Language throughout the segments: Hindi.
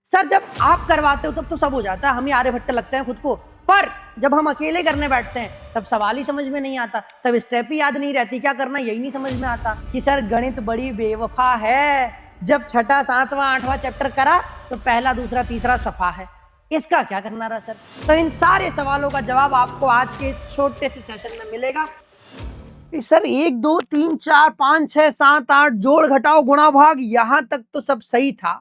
सर जब आप करवाते हो तब तो सब हो जाता है, हम ही आर्यभट्ट लगते हैं खुद को। पर जब हम अकेले करने बैठते हैं तब सवाल ही समझ में नहीं आता, तब स्टेप ही याद नहीं रहती, क्या करना यही नहीं समझ में आता कि सर गणित बड़ी बेवफा है। जब छठा सातवां आठवां चैप्टर करा तो पहला दूसरा तीसरा सफा है, इसका क्या करना रहा सर। तो इन सारे सवालों का जवाब आपको आज के छोटे से सेशन में मिलेगा। सर 1 2 3 4 5 6 7 8 जोड़ घटाओ गुणा भाग यहां तक तो सब सही था,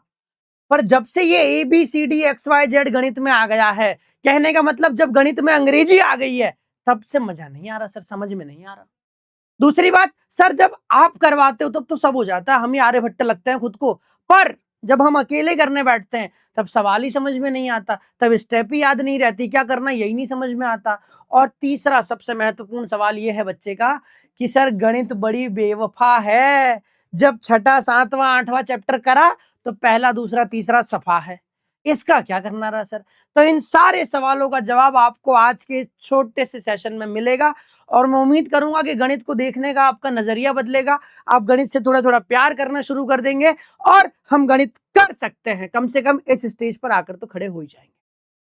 पर जब से ये ABCD XYZ गणित में आ गया है, कहने का मतलब जब गणित में अंग्रेजी आ गई है तब से मजा नहीं आ रहा सर, समझ में नहीं आ रहा। दूसरी बात सर जब आप करवाते हो तब तो सब हो जाता है, हम ही आर्यभट्ट लगते हैं खुद को। पर जब हम अकेले करने बैठते हैं तब सवाल ही समझ में नहीं आता, तब स्टेप ही याद नहीं रहती, क्या करना यही नहीं समझ में आता। और तीसरा सबसे महत्वपूर्ण सवाल यह है बच्चे का कि सर गणित बड़ी बेवफा है। जब छठा सातवां आठवां चैप्टर करा तो पहला दूसरा तीसरा सफा है, इसका क्या करना रहा सर। तो इन सारे सवालों का जवाब आपको आज के छोटे से सेशन में मिलेगा और मैं उम्मीद करूंगा कि गणित को देखने का आपका नजरिया बदलेगा, आप गणित से थोड़ा थोड़ा प्यार करना शुरू कर देंगे और हम गणित कर सकते हैं, कम से कम इस स्टेज पर आकर तो खड़े हो ही जाएंगे।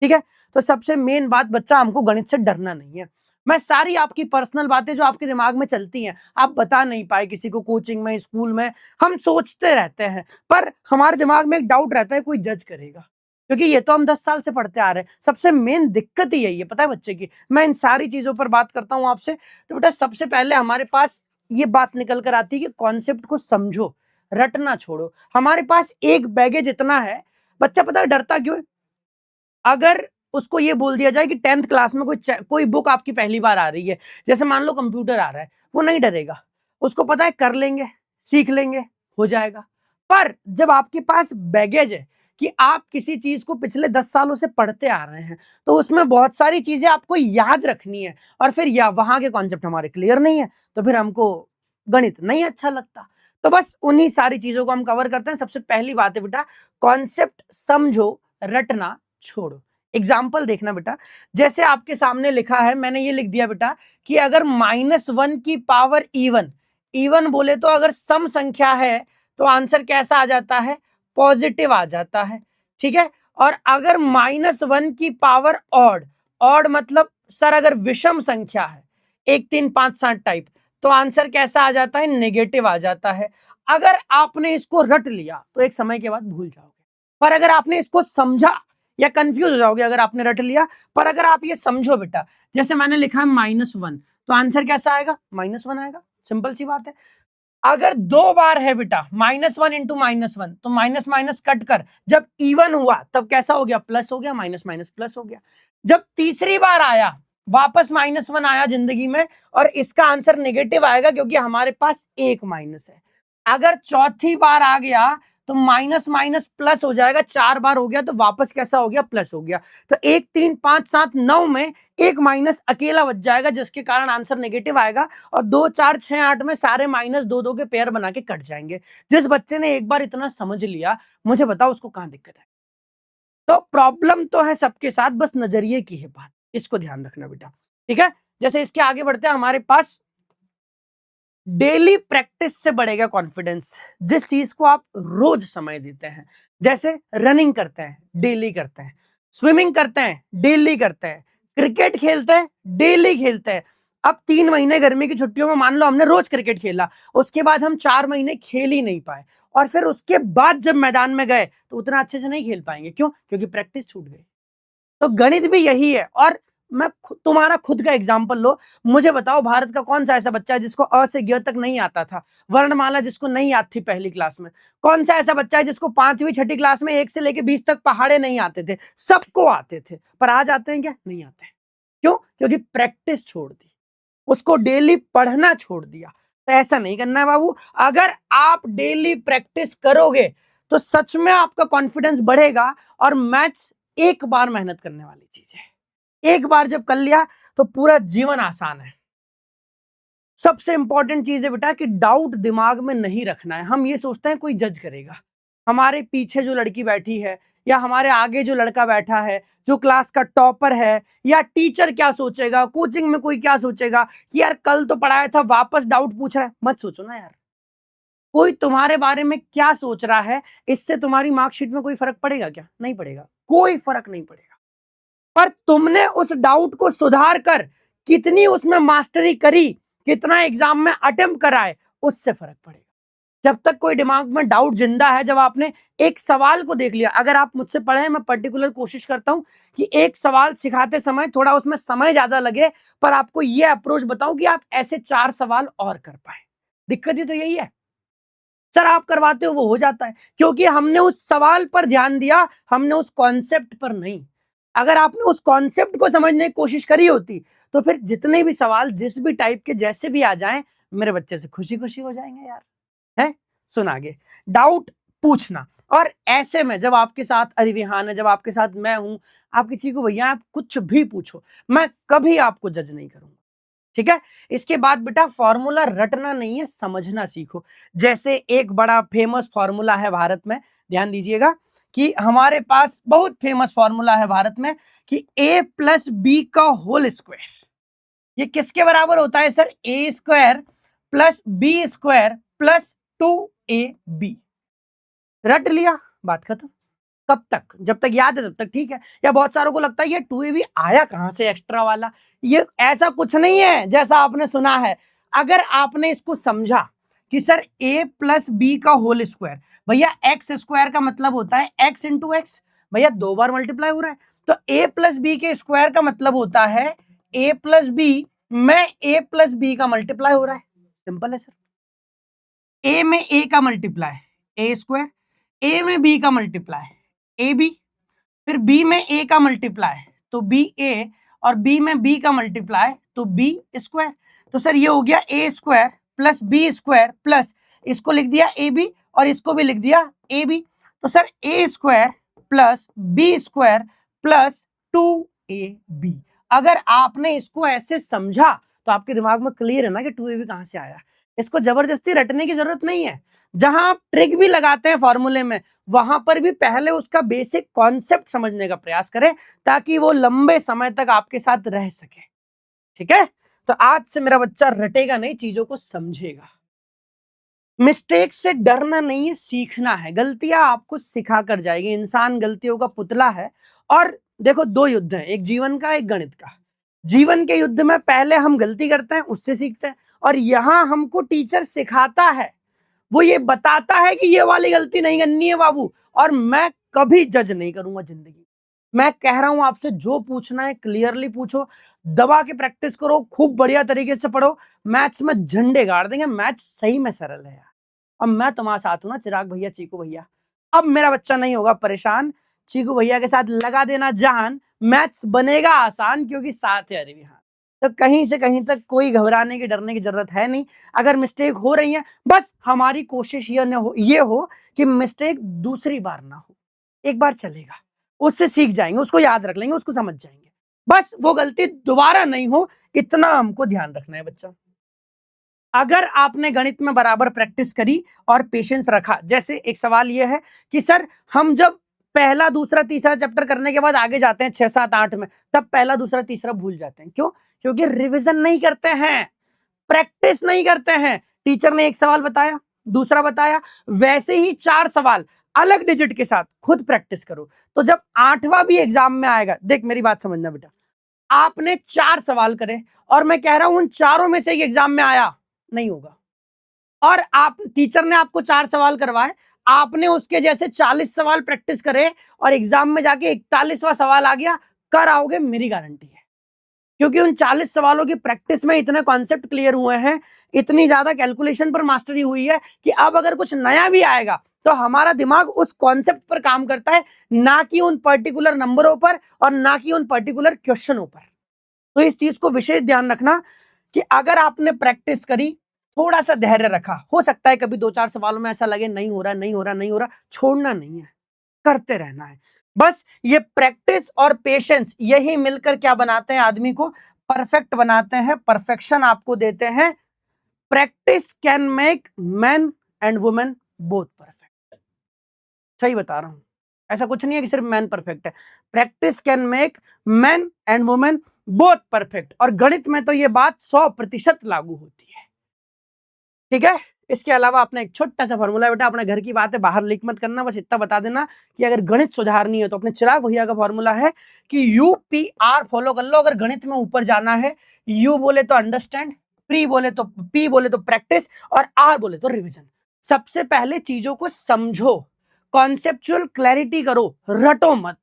ठीक है, तो सबसे मेन बात बच्चा, हमको गणित से डरना नहीं है। मैं सारी आपकी पर्सनल बातें जो आपके दिमाग में चलती हैं आप बता नहीं पाए किसी को, कोचिंग में स्कूल में हम सोचते रहते हैं, पर हमारे दिमाग में एक डाउट रहता है कोई जज करेगा, क्योंकि ये तो हम 10 साल से पढ़ते आ रहे हैं। सबसे मेन दिक्कत ही यही है, पता है बच्चे की। मैं इन सारी चीजों पर बात करता हूं आपसे, तो बेटा सबसे पहले हमारे पास ये बात निकल कर आती है कि कॉन्सेप्ट को समझो, रटना छोड़ो। हमारे पास एक बैगेज इतना है, बच्चा पता है डरता क्यों है। अगर उसको ये बोल दिया जाए कि 10th क्लास में कोई बुक आपकी पहली बार आ रही है, जैसे मान लो कंप्यूटर आ रहा है, वो नहीं डरेगा, उसको पता है कर लेंगे, सीख लेंगे, हो जाएगा। पर जब आपके पास बैगेज है कि आप किसी चीज को पिछले 10 सालों से पढ़ते आ रहे हैं, तो उसमें बहुत सारी चीजें आपको याद रखनी है, और फिर या वहां के कॉन्सेप्ट हमारे क्लियर नहीं है, तो फिर हमको गणित नहीं अच्छा लगता। तो बस उन्हीं सारी चीजों को हम कवर करते हैं। सबसे पहली बात है बेटा, कॉन्सेप्ट समझो, रटना छोड़ो। एग्जाम्पल देखना बेटा, जैसे आपके सामने लिखा है, मैंने ये लिख दिया बेटा कि अगर -1 की पावर इवन, इवन बोले तो अगर सम संख्या है तो आंसर कैसा आ जाता है, पॉजिटिव आ जाता है। ठीक है, और अगर -1 की पावर ऑड, ऑड मतलब सर अगर विषम संख्या है 1 3 5 7 टाइप, तो आंसर कैसा आ जाता है, नेगेटिव आ जाता है। अगर आपने इसको रट लिया तो एक समय के बाद भूल जाओगे, पर अगर आपने इसको समझा या कंफ्यूज हो जाओगे अगर आपने रट लिया। पर अगर आप ये समझो बेटा, जैसे मैंने लिखा है -1, तो आंसर कैसा आएगा, -1 आएगा, सिंपल सी बात है। अगर 2 बार है बेटा -1 इंटू -1, तो माइनस माइनस कट कर, जब इवन हुआ तब कैसा हो गया, प्लस हो गया, माइनस माइनस प्लस हो गया। जब तीसरी बार आया, वापस -1 आया जिंदगी में, और इसका आंसर नेगेटिव आएगा क्योंकि हमारे पास एक माइनस है। अगर चौथी बार आ गया तो माइनस माइनस प्लस हो जाएगा, 4 बार हो गया तो वापस कैसा हो गया, प्लस हो गया। तो 1 3 5 7 9 में एक माइनस अकेला बच जाएगा, जिसके कारण आंसर नेगेटिव आएगा, और 2 4 6 8 में सारे माइनस दो दो के पेयर बना के कट जाएंगे। जिस बच्चे ने एक बार इतना समझ लिया, मुझे बताओ उसको कहां दिक्कत है। तो प्रॉब्लम तो है सबके साथ, बस नजरिए की है बात, इसको ध्यान रखना बेटा। ठीक है, जैसे इसके आगे बढ़ते हैं, हमारे पास डेली प्रैक्टिस से बढ़ेगा कॉन्फिडेंस। जिस चीज को आप रोज समय देते हैं, जैसे रनिंग करते हैं डेली करते हैं, स्विमिंग करते हैं डेली करते हैं, क्रिकेट खेलते हैं डेली खेलते हैं। अब 3 महीने गर्मी की छुट्टियों में मान लो हमने रोज क्रिकेट खेला, उसके बाद हम 4 महीने खेल ही नहीं पाए, और फिर उसके बाद जब मैदान में गए तो उतना अच्छे से नहीं खेल पाएंगे। क्यों, क्योंकि प्रैक्टिस छूट गई। तो गणित भी यही है। और मैं तुम्हारा खुद का एग्जांपल लो, मुझे बताओ भारत का कौन सा ऐसा बच्चा है जिसको अ से ग तक नहीं आता था, वर्णमाला जिसको नहीं याद थी पहली क्लास में। कौन सा ऐसा बच्चा है जिसको 5वीं छठी क्लास में 1 से लेकर 20 तक पहाड़े नहीं आते थे, सबको आते थे, पर आज आते हैं क्या, नहीं आते हैं। क्यों, क्योंकि प्रैक्टिस छोड़ दी, उसको डेली पढ़ना छोड़ दिया। तो ऐसा नहीं करना है बाबू, अगर आप डेली प्रैक्टिस करोगे तो सच में आपका कॉन्फिडेंस बढ़ेगा। और मैथ्स एक बार मेहनत करने वाली चीज है, एक बार जब कर लिया तो पूरा जीवन आसान है। सबसे इंपॉर्टेंट चीज है बेटा कि डाउट दिमाग में नहीं रखना है। हम ये सोचते हैं कोई जज करेगा, हमारे पीछे जो लड़की बैठी है या हमारे आगे जो लड़का बैठा है जो क्लास का टॉपर है, या टीचर क्या सोचेगा, कोचिंग में कोई क्या सोचेगा कि यार कल तो पढ़ाया था वापस डाउट पूछ रहा है। मत सोचो ना यार, कोई तुम्हारे बारे में क्या सोच रहा है, इससे तुम्हारी मार्कशीट में कोई फर्क पड़ेगा क्या? नहीं पड़ेगा, कोई फर्क नहीं पड़ेगा। पर तुमने उस डाउट को सुधार कर कितनी उसमें मास्टरी करी, कितना एग्जाम में अटेम्प्ट कराए, उससे फर्क पड़ेगा। जब तक कोई दिमाग में डाउट जिंदा है, जब आपने एक सवाल को देख लिया, अगर आप मुझसे पढ़े, मैं पर्टिकुलर कोशिश करता हूं कि एक सवाल सिखाते समय थोड़ा उसमें समय ज्यादा लगे, पर आपको यह अप्रोच बताऊं कि आप ऐसे 4 सवाल और कर पाए। दिक्कत ही तो यही है सर, आप करवाते हो वो हो जाता है, क्योंकि हमने उस सवाल पर ध्यान दिया, हमने उस कॉन्सेप्ट पर नहीं। अगर आपने उस कॉन्सेप्ट को समझने की कोशिश करी होती, तो फिर जितने भी सवाल जिस भी टाइप के जैसे भी आ जाएं, मेरे बच्चे से खुशी खुशी हो जाएंगे यार। है, सुन आगे। डाउट पूछना, और ऐसे में जब आपके साथ अरिविहान है, जब आपके साथ मैं हूं, आपकी चीकू भैया, आप कुछ भी पूछो, मैं कभी आपको जज नहीं करूंगा। ठीक है। इसके बाद बेटा फॉर्मूला रटना नहीं है, समझना सीखो। जैसे एक बड़ा फेमस फॉर्मूला है भारत में, ध्यान दीजिएगा कि हमारे पास बहुत फेमस फॉर्मूला है भारत में कि a प्लस बी का होल स्क्वायर, ये किसके बराबर होता है sir? A square plus B square plus 2ab। रट लिया, बात खत्म। कब तक? जब तक याद है तब तक ठीक है। या बहुत सारों को लगता है ये 2ab आया कहां से एक्स्ट्रा वाला, ये ऐसा कुछ नहीं है जैसा आपने सुना है। अगर आपने इसको समझा कि सर a प्लस बी का होल स्क्वायर, भैया एक्स स्क्वायर का मतलब होता है x इंटू एक्स, भैया 2 बार मल्टीप्लाई हो रहा है, तो a प्लस बी के स्क्वायर का मतलब होता है a प्लस बी में a प्लस बी का मल्टीप्लाई हो रहा है। सिंपल है सर। a में a का मल्टीप्लाई a स्क्वायर, a में b का मल्टीप्लाई ए बी, फिर b में a का मल्टीप्लाई तो बी ए, और b में b का मल्टीप्लाई तो b स्क्वायर। तो सर ये हो गया a square plus B square plus, इसको लिख दिया ए बी और इसको भी लिख दिया ए बी। तो sir a square plus B square plus 2ab। अगर आपने इसको ऐसे समझा तो आपके दिमाग में क्लियर है ना कि 2ab कहां से आया। इसको जबरदस्ती रटने की जरूरत नहीं है। जहां आप ट्रिक भी लगाते हैं फॉर्मूले में, वहां पर भी पहले उसका बेसिक कॉन्सेप्ट समझने का प्रयास करें, ताकि वो लंबे समय तक आपके साथ रह सके। ठीक है। तो आज से मेरा बच्चा रटेगा नहीं, चीजों को समझेगा। मिस्टेक से डरना नहीं है, सीखना है। गलतियां आपको सिखा कर जाएगी, इंसान गलतियों का पुतला है। और देखो, 2 युद्ध हैं, एक जीवन का, एक गणित का। जीवन के युद्ध में पहले हम गलती करते हैं, उससे सीखते हैं, और यहां हमको टीचर सिखाता है, वो ये बताता है कि ये वाली गलती नहीं करनी है बाबू। और मैं कभी जज नहीं करूंगा जिंदगी। मैं कह रहा हूं आपसे, जो पूछना है क्लियरली पूछो, दबा के प्रैक्टिस करो, खूब बढ़िया तरीके से पढ़ो। मैथ्स में झंडे गाड़ देंगे, मैथ्स सही में सरल है यार। अब मैं तुम्हारे साथ हूं ना, चिराग भैया, चीकू भैया। अब मेरा बच्चा नहीं होगा परेशान, चीकू भैया के साथ लगा देना जान, मैथ्स बनेगा आसान, क्योंकि साथ है अरे। तो कहीं से कहीं तक कोई घबराने की, डरने की जरूरत है नहीं। अगर मिस्टेक हो रही है, बस हमारी कोशिश ये हो कि मिस्टेक दूसरी बार ना हो। एक बार चलेगा, उससे सीख जाएंगे, उसको याद रख लेंगे, उसको समझ जाएंगे। बस वो गलती दोबारा नहीं हो, इतना हमको ध्यान रखना है बच्चा। अगर आपने गणित में बराबर प्रैक्टिस करी और पेशेंस रखा, जैसे एक सवाल यह है कि सर हम जब पहला दूसरा तीसरा चैप्टर करने के बाद आगे जाते हैं 6 7 8 में, तब पहला दूसरा तीसरा भूल जाते हैं। क्यों? क्योंकि रिवीजन नहीं करते हैं, प्रैक्टिस नहीं करते हैं। टीचर ने एक सवाल बताया, दूसरा बताया, वैसे ही 4 सवाल अलग डिजिट के साथ खुद प्रैक्टिस करो। तो जब 8वां भी एग्जाम में आएगा, देख मेरी बात समझना बेटा, आपने 4 सवाल करे और मैं कह रहा हूं उन चारों में से एक एग्जाम में आया, नहीं होगा। और आप, टीचर ने आपको 4 सवाल करवाए, आपने उसके जैसे 40 सवाल प्रैक्टिस करे और एग्जाम में जाके 41वां सवाल आ गया, कर आओगे, मेरी गारंटी है। क्योंकि उन 40 सवालों की प्रैक्टिस में इतने कॉन्सेप्ट क्लियर हुए हैं, इतनी ज्यादा कैलकुलेशन पर मास्टरी हुई है कि अब अगर कुछ नया भी आएगा तो हमारा दिमाग उस कॉन्सेप्ट पर काम करता है, ना कि उन पर्टिकुलर नंबरों पर और ना कि उन पर्टिकुलर क्वेश्चनों पर। तो इस चीज को विशेष ध्यान रखना कि अगर आपने प्रैक्टिस करी, थोड़ा सा धैर्य रखा, हो सकता है कभी 2 4 सवालों में ऐसा लगे नहीं हो रहा, नहीं हो रहा, नहीं हो रहा, छोड़ना नहीं है, करते रहना है। बस ये प्रैक्टिस और पेशेंस, यही मिलकर क्या बनाते हैं? आदमी को परफेक्ट बनाते हैं, परफेक्शन आपको देते हैं। Practice can make man and women both perfect. सही बता रहा हूं, ऐसा कुछ नहीं है कि सिर्फ मैन परफेक्ट है। Practice can make man and women both perfect. और गणित में तो ये बात 100% लागू होती है। ठीक है, इसके अलावा अपना एक छोटा सा फॉर्मूला है बेटा, अपने घर की बात है, बाहर लीक मत करना, बस इतना बता देना कि अगर गणित सुधारनी है तो अपने चिराग भैया का फॉर्मूला है कि UPR फॉलो कर लो। अगर गणित में ऊपर जाना है, यू बोले तो अंडरस्टैंड, पी बोले तो प्रैक्टिस, और आर बोले तो रिविजन। सबसे पहले चीजों को समझो, कॉन्सेप्चुअल क्लैरिटी करो, रटो मत।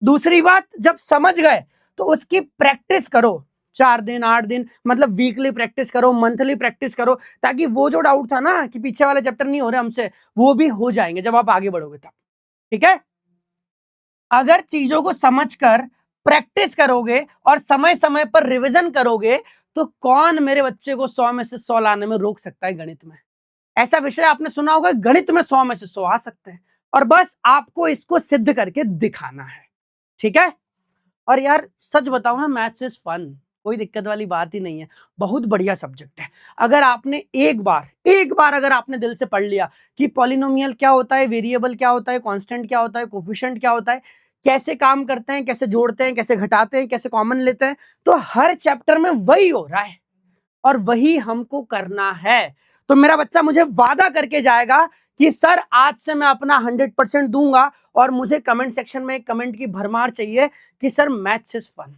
दूसरी बात, जब समझ गए तो उसकी प्रैक्टिस करो, 4 दिन 8 दिन, मतलब वीकली प्रैक्टिस करो, मंथली प्रैक्टिस करो, ताकि वो जो डाउट था ना कि पीछे वाले चैप्टर नहीं हो रहे हमसे, वो भी हो जाएंगे जब आप आगे बढ़ोगे तब। ठीक है, अगर चीजों को समझकर प्रैक्टिस करोगे और समय समय पर रिवीजन करोगे तो कौन मेरे बच्चे को 100 में से 100 लाने में रोक सकता है गणित में। ऐसा विषय आपने सुना होगा, गणित में 100 में से 100 आ सकते हैं, और बस आपको इसको सिद्ध करके दिखाना है। ठीक है, और यार सच बताऊं ना, मैथ्स इज फन, कोई दिक्कत वाली बात ही नहीं है, बहुत बढ़िया सब्जेक्ट है। अगर आपने एक बार अगर आपने दिल से पढ़ लिया कि पॉलिनोमियल क्या होता है, वेरिएबल क्या होता है, कांस्टेंट क्या होता है, कोफिशिएंट क्या होता है, कैसे काम करते हैं, कैसे जोड़ते हैं, कैसे घटाते हैं, कैसे कॉमन लेते हैं, तो हर चैप्टर में वही हो रहा है और वही हमको करना है। तो मेरा बच्चा मुझे वादा करके जाएगा कि सर आज से मैं अपना 100% दूंगा, और मुझे कमेंट सेक्शन में एक कमेंट की भरमार चाहिए कि sir maths is fun,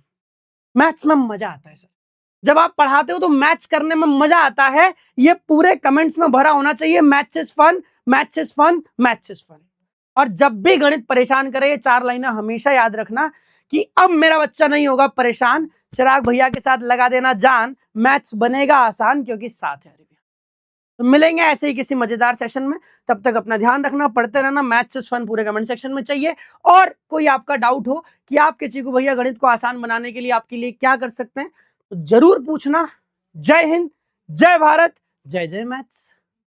maths में मजा आता है सर, जब आप पढ़ाते हो तो मैथ्स करने में मजा आता है, ये पूरे कमेंट्स में भरा होना चाहिए, maths is fun, maths is fun, maths is fun. और जब भी गणित परेशान करे, ये 4 लाइनें हमेशा याद रखना कि अब मेरा बच्चा नहीं होगा परेशान, चिराग भैया के साथ लगा देना जान, मैथ्स बनेगा आसान क्योंकि साथ है। तो मिलेंगे ऐसे ही किसी मजेदार सेशन में, तब तक अपना ध्यान रखना, पढ़ते रहना, मैथ्स इज फन पूरे कमेंट सेक्शन में चाहिए। और कोई आपका डाउट हो कि आपके चीकू भैया गणित को आसान बनाने के लिए आपके लिए क्या कर सकते हैं, तो जरूर पूछना। जय हिंद, जय भारत, जय जय मैथ्स।